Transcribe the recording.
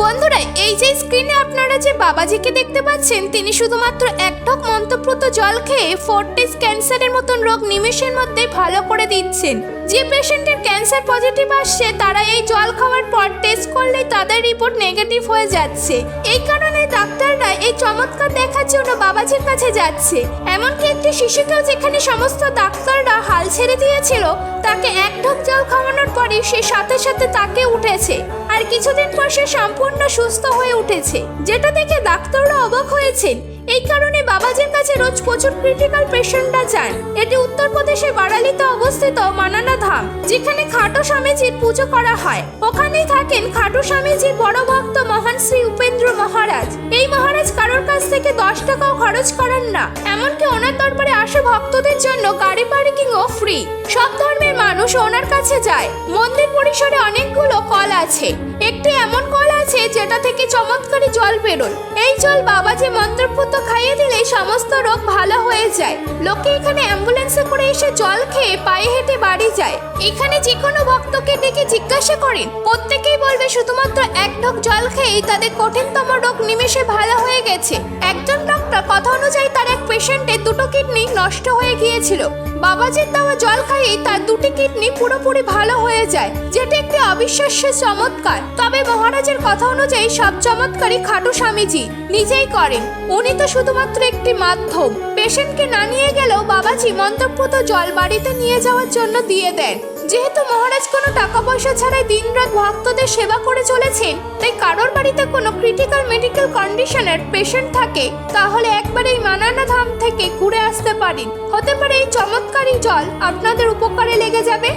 বন্ধুরা, এই যে স্ক্রিনে আপনারা যে বাবাজিকে দেখতে পাচ্ছেন, তিনি শুধুমাত্র এক ঢোক মন্ত্রপ্রত জল খেয়ে ফোর্টিস ক্যান্সারের মতন রোগ নিমেষের মধ্যে ভালো করে দিচ্ছেন। যে পেশেন্টের ক্যান্সার পজিটিভ আসছে, তারা এই জল খাওয়ার পর টেস্ট করলেই তাদের রিপোর্ট নেগেটিভ হয়ে যাচ্ছে। এই কারণে ডাক্তাররা এই চমৎকার দেখার জন্য বাবাজির কাছে যাচ্ছে। এমনকি একটি শিশুকেও যেখানে সমস্ত ডাক্তাররা হাল ছেড়ে দিয়েছিল, তাকে এক ঢোক জল খাওয়ানোর পরে সে সাথে সাথে তাকে উঠেছে, আর কিছুদিন পর সে সম্পূর্ণ সুস্থ হয়ে উঠেছে, যেটা দেখে ডাক্তাররা অবাক হয়েছেন। এই কারণে বাবাজির কাছে রোজ প্রচুর ক্রিটিক্যাল পেশেন্টরা যান। এটি উত্তরপ্রদেশের বারালিতে অবস্থিত মানানা ধাম, যেখানে খাটু স্বামীজির পুজো করা হয়। ওখানেই থাকেন খাটু স্বামীজির বড় ভক্ত মহান শ্রী উপেন্দ্র মহারাজ। এই মহারাজ কারোর কাছ থেকে 10 টাকাও খরচ করেন না, এমনকি ওনার দরবারে আসে ভক্তদের জন্য গাড়ি পার্কিংও ফ্রি। সব ধর্মের মানুষ ওনার কাছে যায়। মন্দির পরিসরে অনেকগুলো কল আছে। একটি এমন কল আছে যেটা থেকে চমৎকারী জল বেরোয়। এই জল বাবাজি মন্ত্রপুত খাইয়ে দিলে সমস্ত রোগ ভালো হয়ে যায়। লোকে এখানে অ্যাম্বুলেন্সে করে এসে জল খেয়ে পায়ে হেঁটে বাড়ি যায়। এখানে যে কোনো ভক্তকে ডেকে জিজ্ঞাসা করেন, প্রত্যেকেই বলবে শুধুমাত্র এক ঢোক জল খেয়েই তাদের কঠিনতম রোগ নিমেষে ভালো হয়ে গেছে। একজন ডক্টর কথা অনুযায়ী তার এক পেশেন্টের 2টো কিডনি নষ্ট হয়ে গিয়েছিল। বাবাজির দেওয়া জল খাইয়েই তার 2টি কিডনি পুরোপুরি ভালো হয়ে যায়, যেটা একটি অবিশ্বাস্য চমৎকার। তবে মহারাজের কথা অনুযায়ী সব চমৎকারই খাটু স্বামীজি নিজেই করেন। উনি তো শুধুমাত্র একটি মাধ্যম। পেশেন্টকে না নিয়ে গেলেও বাবাজি মন্ত্রপুত জল বাড়িতে নিয়ে যাওয়ার জন্য দিয়ে দেন। যেহেতু মহারাজ কোনো টাকা পয়সা ছাড়াই দিনরাত ভক্তদের সেবা করে চলেছেন, তাই কারোর বাড়িতে কোনো ক্রিটিক্যাল মেডিকেল কন্ডিশনের পেশেন্ট থাকে, তাহলে একবার এই মানানা ধাম থেকে ঘুরে আসতে পারেন। হতে পারে এই চমৎকারী জল আপনাদের উপকারে লেগে যাবে।